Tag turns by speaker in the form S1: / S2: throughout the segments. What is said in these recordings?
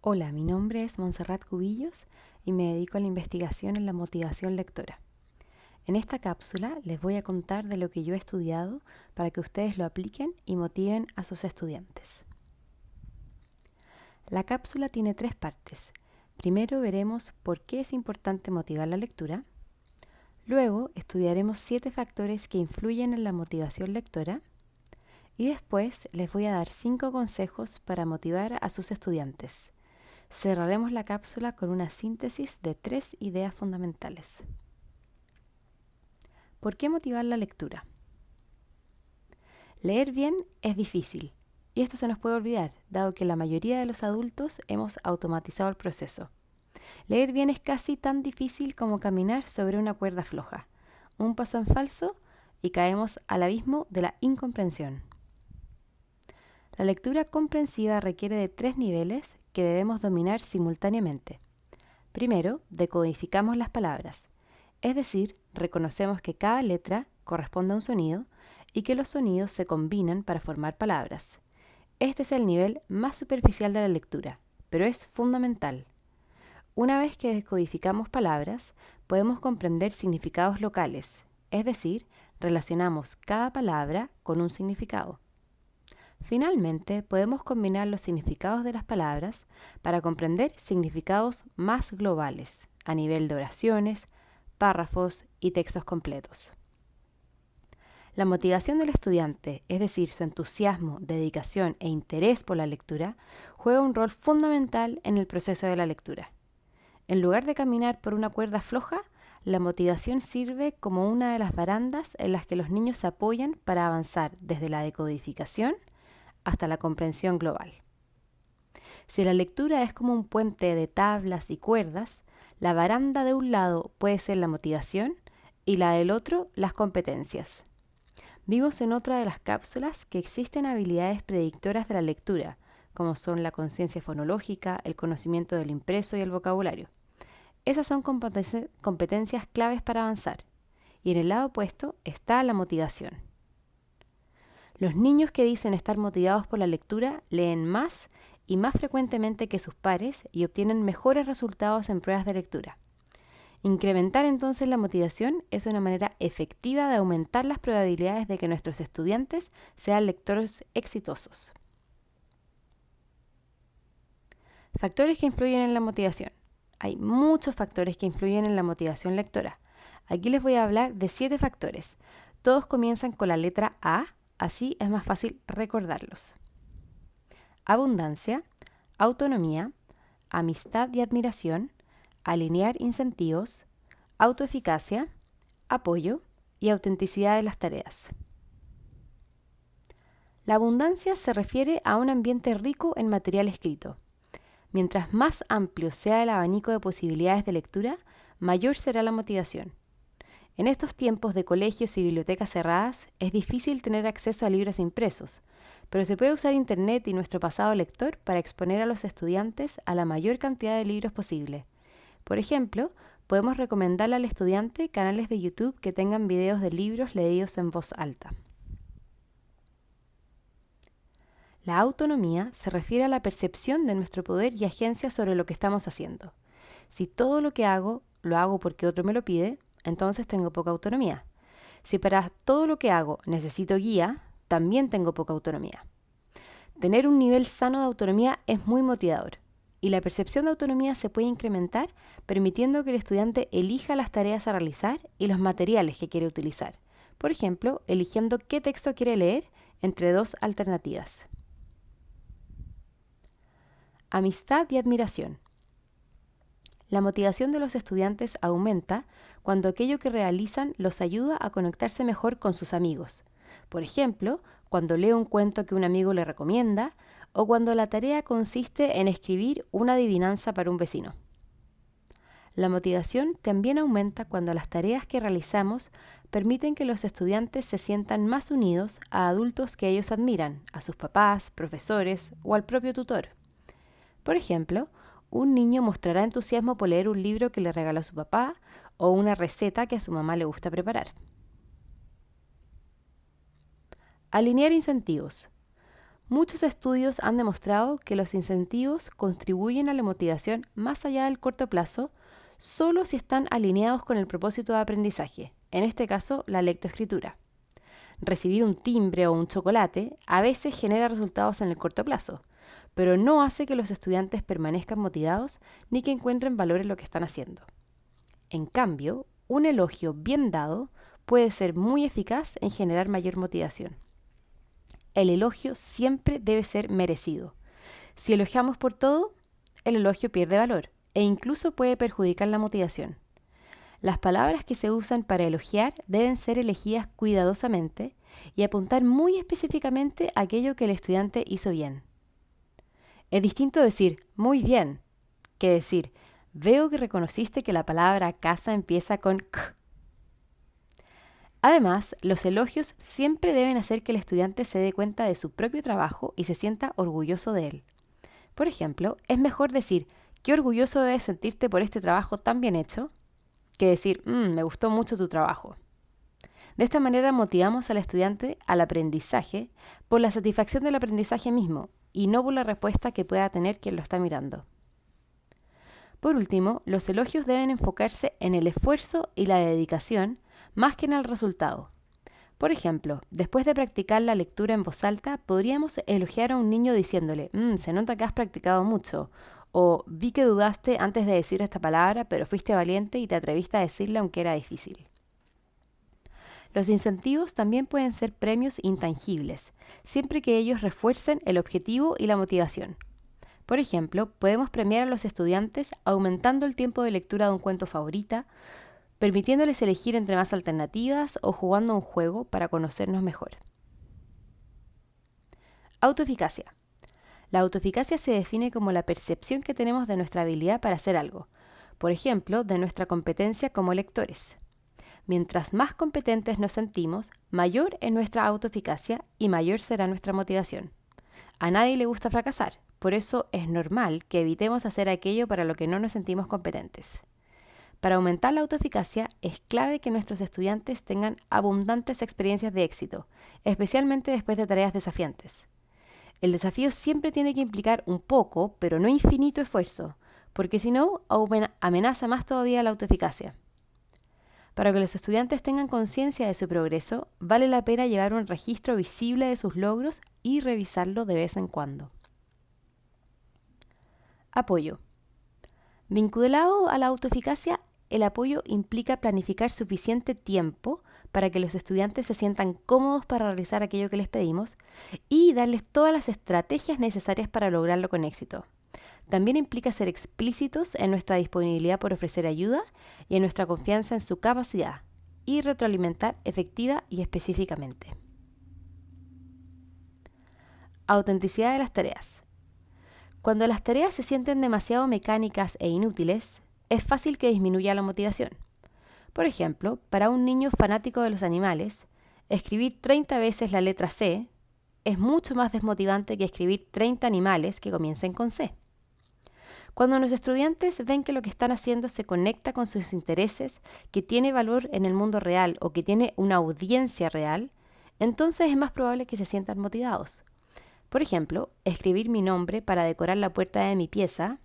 S1: Hola, mi nombre es Montserrat Cubillos y me dedico a la investigación en la motivación lectora. En esta cápsula les voy a contar de lo que yo he estudiado para que ustedes lo apliquen y motiven a sus estudiantes. La cápsula tiene 3 partes. Primero veremos por qué es importante motivar la lectura. Luego estudiaremos 7 factores que influyen en la motivación lectora. Y después les voy a dar 5 consejos para motivar a sus estudiantes. Cerraremos la cápsula con una síntesis de 3 ideas fundamentales. ¿Por qué motivar la lectura? Leer bien es difícil, y esto se nos puede olvidar, dado que la mayoría de los adultos hemos automatizado el proceso. Leer bien es casi tan difícil como caminar sobre una cuerda floja. Un paso en falso y caemos al abismo de la incomprensión. La lectura comprensiva requiere de 3 niveles que debemos dominar simultáneamente. Primero, decodificamos las palabras, es decir, reconocemos que cada letra corresponde a un sonido y que los sonidos se combinan para formar palabras. Este es el nivel más superficial de la lectura, pero es fundamental. Una vez que decodificamos palabras, podemos comprender significados locales, es decir, relacionamos cada palabra con un significado. Finalmente, podemos combinar los significados de las palabras para comprender significados más globales, a nivel de oraciones, párrafos y textos completos. La motivación del estudiante, es decir, su entusiasmo, dedicación e interés por la lectura, juega un rol fundamental en el proceso de la lectura. En lugar de caminar por una cuerda floja, la motivación sirve como una de las barandas en las que los niños se apoyan para avanzar desde la decodificación hasta la comprensión global. Si la lectura es como un puente de tablas y cuerdas, la baranda de un lado puede ser la motivación y la del otro las competencias. Vimos en otra de las cápsulas que existen habilidades predictoras de la lectura, como son la conciencia fonológica, el conocimiento del impreso y el vocabulario. Esas son competencias claves para avanzar, y en el lado opuesto está la motivación. Los niños que dicen estar motivados por la lectura leen más y más frecuentemente que sus pares y obtienen mejores resultados en pruebas de lectura. Incrementar entonces la motivación es una manera efectiva de aumentar las probabilidades de que nuestros estudiantes sean lectores exitosos. Factores que influyen en la motivación. Hay muchos factores que influyen en la motivación lectora. Aquí les voy a hablar de 7 factores. Todos comienzan con la letra A. Así es más fácil recordarlos. Abundancia, autonomía, amistad y admiración, alinear incentivos, autoeficacia, apoyo y autenticidad de las tareas. La abundancia se refiere a un ambiente rico en material escrito. Mientras más amplio sea el abanico de posibilidades de lectura, mayor será la motivación. En estos tiempos de colegios y bibliotecas cerradas, es difícil tener acceso a libros impresos, pero se puede usar Internet y nuestro pasado lector para exponer a los estudiantes a la mayor cantidad de libros posible. Por ejemplo, podemos recomendarle al estudiante canales de YouTube que tengan videos de libros leídos en voz alta. La autonomía se refiere a la percepción de nuestro poder y agencia sobre lo que estamos haciendo. Si todo lo que hago, lo hago porque otro me lo pide, entonces tengo poca autonomía. Si para todo lo que hago necesito guía, también tengo poca autonomía. Tener un nivel sano de autonomía es muy motivador, y la percepción de autonomía se puede incrementar permitiendo que el estudiante elija las tareas a realizar y los materiales que quiere utilizar. Por ejemplo, eligiendo qué texto quiere leer entre 2 alternativas. Amistad y admiración. La motivación de los estudiantes aumenta cuando aquello que realizan los ayuda a conectarse mejor con sus amigos. Por ejemplo, cuando lee un cuento que un amigo le recomienda o cuando la tarea consiste en escribir una adivinanza para un vecino. La motivación también aumenta cuando las tareas que realizamos permiten que los estudiantes se sientan más unidos a adultos que ellos admiran, a sus papás, profesores o al propio tutor. Por ejemplo, un niño mostrará entusiasmo por leer un libro que le regaló su papá o una receta que a su mamá le gusta preparar. Alinear incentivos. Muchos estudios han demostrado que los incentivos contribuyen a la motivación más allá del corto plazo, solo si están alineados con el propósito de aprendizaje, en este caso la lectoescritura. Recibir un timbre o un chocolate a veces genera resultados en el corto plazo, pero no hace que los estudiantes permanezcan motivados ni que encuentren valor en lo que están haciendo. En cambio, un elogio bien dado puede ser muy eficaz en generar mayor motivación. El elogio siempre debe ser merecido. Si elogiamos por todo, el elogio pierde valor e incluso puede perjudicar la motivación. Las palabras que se usan para elogiar deben ser elegidas cuidadosamente y apuntar muy específicamente a aquello que el estudiante hizo bien. Es distinto decir muy bien que decir veo que reconociste que la palabra casa empieza con k. Además, los elogios siempre deben hacer que el estudiante se dé cuenta de su propio trabajo y se sienta orgulloso de él. Por ejemplo, es mejor decir qué orgulloso debes sentirte por este trabajo tan bien hecho, que decir me gustó mucho tu trabajo. De esta manera motivamos al estudiante al aprendizaje por la satisfacción del aprendizaje mismo y no por la respuesta que pueda tener quien lo está mirando. Por último, los elogios deben enfocarse en el esfuerzo y la dedicación más que en el resultado. Por ejemplo, después de practicar la lectura en voz alta, podríamos elogiar a un niño diciéndole, se nota que has practicado mucho, o vi que dudaste antes de decir esta palabra, pero fuiste valiente y te atreviste a decirla aunque era difícil. Los incentivos también pueden ser premios intangibles, siempre que ellos refuercen el objetivo y la motivación. Por ejemplo, podemos premiar a los estudiantes aumentando el tiempo de lectura de un cuento favorita, permitiéndoles elegir entre más alternativas o jugando un juego para conocernos mejor. Autoeficacia. La autoeficacia se define como la percepción que tenemos de nuestra habilidad para hacer algo, por ejemplo, de nuestra competencia como lectores. Mientras más competentes nos sentimos, mayor es nuestra autoeficacia y mayor será nuestra motivación. A nadie le gusta fracasar, por eso es normal que evitemos hacer aquello para lo que no nos sentimos competentes. Para aumentar la autoeficacia, es clave que nuestros estudiantes tengan abundantes experiencias de éxito, especialmente después de tareas desafiantes. El desafío siempre tiene que implicar un poco, pero no infinito esfuerzo, porque si no, amenaza más todavía la autoeficacia. Para que los estudiantes tengan conciencia de su progreso, vale la pena llevar un registro visible de sus logros y revisarlo de vez en cuando. Apoyo. Vinculado a la autoeficacia, el apoyo implica planificar suficiente tiempo para que los estudiantes se sientan cómodos para realizar aquello que les pedimos y darles todas las estrategias necesarias para lograrlo con éxito. También implica ser explícitos en nuestra disponibilidad por ofrecer ayuda y en nuestra confianza en su capacidad y retroalimentar efectiva y específicamente. Autenticidad de las tareas. Cuando las tareas se sienten demasiado mecánicas e inútiles, es fácil que disminuya la motivación. Por ejemplo, para un niño fanático de los animales, escribir 30 veces la letra C es mucho más desmotivante que escribir 30 animales que comiencen con C. Cuando los estudiantes ven que lo que están haciendo se conecta con sus intereses, que tiene valor en el mundo real o que tiene una audiencia real, entonces es más probable que se sientan motivados. Por ejemplo, escribir mi nombre para decorar la puerta de mi pieza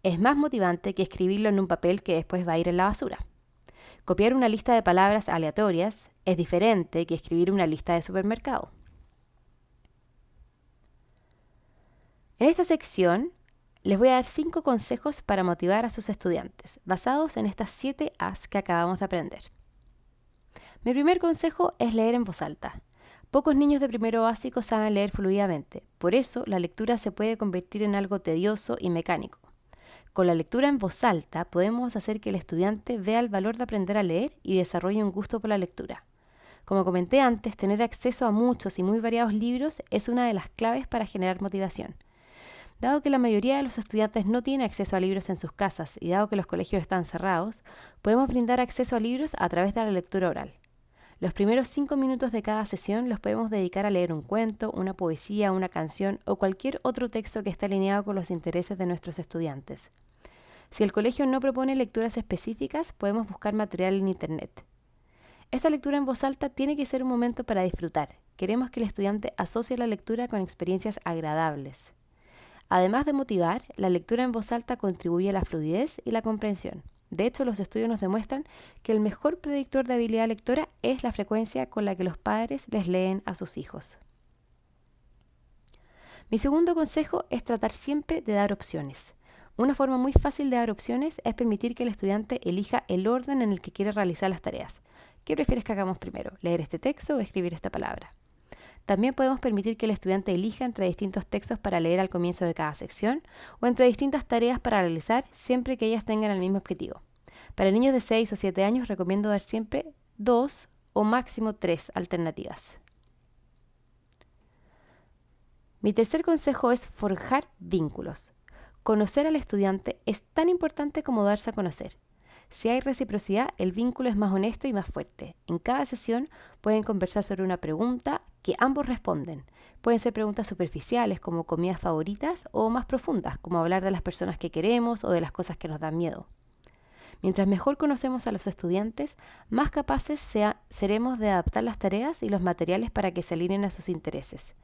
S1: es más motivante que escribirlo en un papel que después va a ir en la basura. Copiar una lista de palabras aleatorias es diferente que escribir una lista de supermercado. En esta sección les voy a dar 5 consejos para motivar a sus estudiantes, basados en estas 7 A's que acabamos de aprender. Mi primer consejo es leer en voz alta. Pocos niños de primero básico saben leer fluidamente, por eso la lectura se puede convertir en algo tedioso y mecánico. Con la lectura en voz alta podemos hacer que el estudiante vea el valor de aprender a leer y desarrolle un gusto por la lectura. Como comenté antes, tener acceso a muchos y muy variados libros es una de las claves para generar motivación. Dado que la mayoría de los estudiantes no tiene acceso a libros en sus casas y dado que los colegios están cerrados, podemos brindar acceso a libros a través de la lectura oral. Los primeros 5 minutos de cada sesión los podemos dedicar a leer un cuento, una poesía, una canción o cualquier otro texto que esté alineado con los intereses de nuestros estudiantes. Si el colegio no propone lecturas específicas, podemos buscar material en internet. Esta lectura en voz alta tiene que ser un momento para disfrutar Queremos que el estudiante asocie la lectura con experiencias agradables. Además de motivar, la lectura en voz alta contribuye a la fluidez y la comprensión. De hecho, los estudios nos demuestran que el mejor predictor de habilidad lectora es la frecuencia con la que los padres les leen a sus hijos. Mi segundo consejo es tratar siempre de dar opciones. Una forma muy fácil de dar opciones es permitir que el estudiante elija el orden en el que quiere realizar las tareas. ¿Qué prefieres que hagamos primero? ¿Leer este texto o escribir esta palabra? También podemos permitir que el estudiante elija entre distintos textos para leer al comienzo de cada sección o entre distintas tareas para realizar siempre que ellas tengan el mismo objetivo. Para niños de 6 o 7 años recomiendo dar siempre 2 o máximo 3 alternativas. Mi tercer consejo es forjar vínculos. Conocer al estudiante es tan importante como darse a conocer. Si hay reciprocidad, el vínculo es más honesto y más fuerte. En cada sesión pueden conversar sobre una pregunta que ambos responden. Pueden ser preguntas superficiales como comidas favoritas o más profundas como hablar de las personas que queremos o de las cosas que nos dan miedo. Mientras mejor conocemos a los estudiantes, más capaces seremos de adaptar las tareas y los materiales para que se alineen a sus intereses.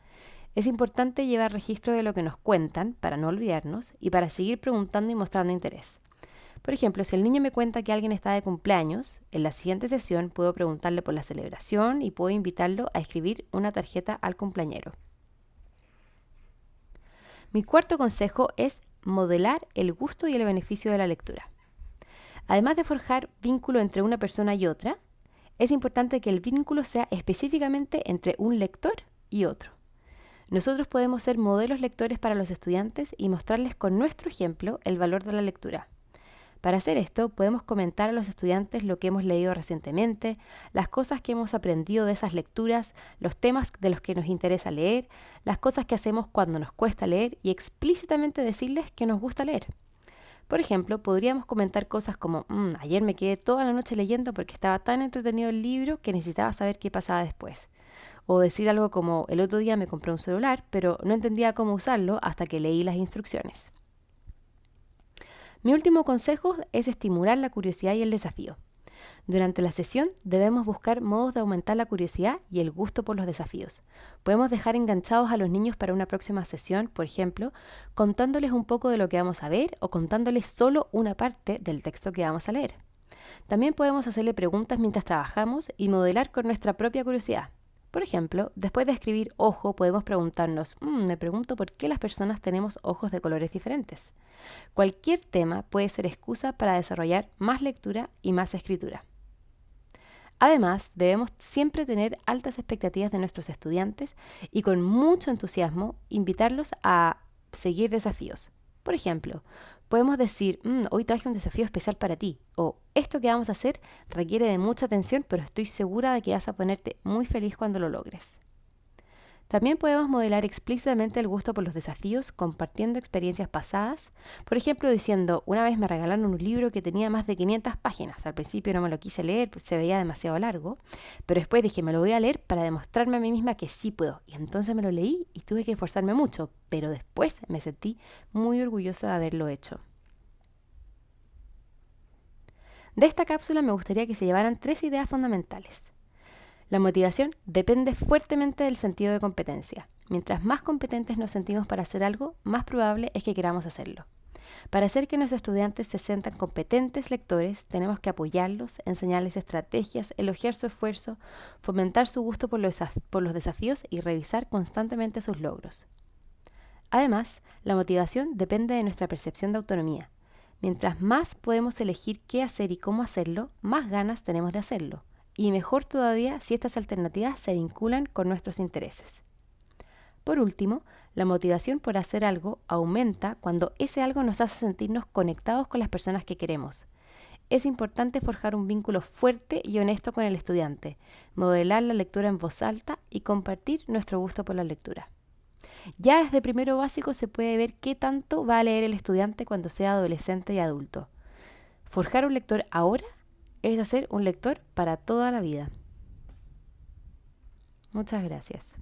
S1: Es importante llevar registro de lo que nos cuentan para no olvidarnos y para seguir preguntando y mostrando interés. Por ejemplo, si el niño me cuenta que alguien está de cumpleaños, en la siguiente sesión puedo preguntarle por la celebración y puedo invitarlo a escribir una tarjeta al cumpleañero. Mi cuarto consejo es modelar el gusto y el beneficio de la lectura. Además de forjar vínculo entre una persona y otra, es importante que el vínculo sea específicamente entre un lector y otro. Nosotros podemos ser modelos lectores para los estudiantes y mostrarles con nuestro ejemplo el valor de la lectura. Para hacer esto, podemos comentar a los estudiantes lo que hemos leído recientemente, las cosas que hemos aprendido de esas lecturas, los temas de los que nos interesa leer, las cosas que hacemos cuando nos cuesta leer y explícitamente decirles que nos gusta leer. Por ejemplo, podríamos comentar cosas como, ayer me quedé toda la noche leyendo porque estaba tan entretenido el libro que necesitaba saber qué pasaba después. O decir algo como, el otro día me compré un celular, pero no entendía cómo usarlo hasta que leí las instrucciones. Mi último consejo es estimular la curiosidad y el desafío. Durante la sesión debemos buscar modos de aumentar la curiosidad y el gusto por los desafíos. Podemos dejar enganchados a los niños para una próxima sesión, por ejemplo, contándoles un poco de lo que vamos a ver o contándoles solo una parte del texto que vamos a leer. También podemos hacerle preguntas mientras trabajamos y modelar con nuestra propia curiosidad. Por ejemplo, después de escribir ojo, podemos preguntarnos, me pregunto por qué las personas tenemos ojos de colores diferentes. Cualquier tema puede ser excusa para desarrollar más lectura y más escritura. Además, debemos siempre tener altas expectativas de nuestros estudiantes y con mucho entusiasmo invitarlos a seguir desafíos. Por ejemplo, podemos decir, hoy traje un desafío especial para ti, o esto que vamos a hacer requiere de mucha atención, pero estoy segura de que vas a ponerte muy feliz cuando lo logres. También podemos modelar explícitamente el gusto por los desafíos compartiendo experiencias pasadas, por ejemplo diciendo, una vez me regalaron un libro que tenía más de 500 páginas, al principio no me lo quise leer, se veía demasiado largo, pero después dije, me lo voy a leer para demostrarme a mí misma que sí puedo, y entonces me lo leí y tuve que esforzarme mucho, pero después me sentí muy orgullosa de haberlo hecho. De esta cápsula me gustaría que se llevaran 3 ideas fundamentales. La motivación depende fuertemente del sentido de competencia. Mientras más competentes nos sentimos para hacer algo, más probable es que queramos hacerlo. Para hacer que nuestros estudiantes se sientan competentes lectores, tenemos que apoyarlos, enseñarles estrategias, elogiar su esfuerzo, fomentar su gusto por los desafíos y revisar constantemente sus logros. Además, la motivación depende de nuestra percepción de autonomía. Mientras más podemos elegir qué hacer y cómo hacerlo, más ganas tenemos de hacerlo. Y mejor todavía si estas alternativas se vinculan con nuestros intereses. Por último, la motivación por hacer algo aumenta cuando ese algo nos hace sentirnos conectados con las personas que queremos. Es importante forjar un vínculo fuerte y honesto con el estudiante, modelar la lectura en voz alta y compartir nuestro gusto por la lectura. Ya desde primero básico se puede ver qué tanto va a leer el estudiante cuando sea adolescente y adulto. Forjar un lector ahora es hacer un lector para toda la vida. Muchas gracias.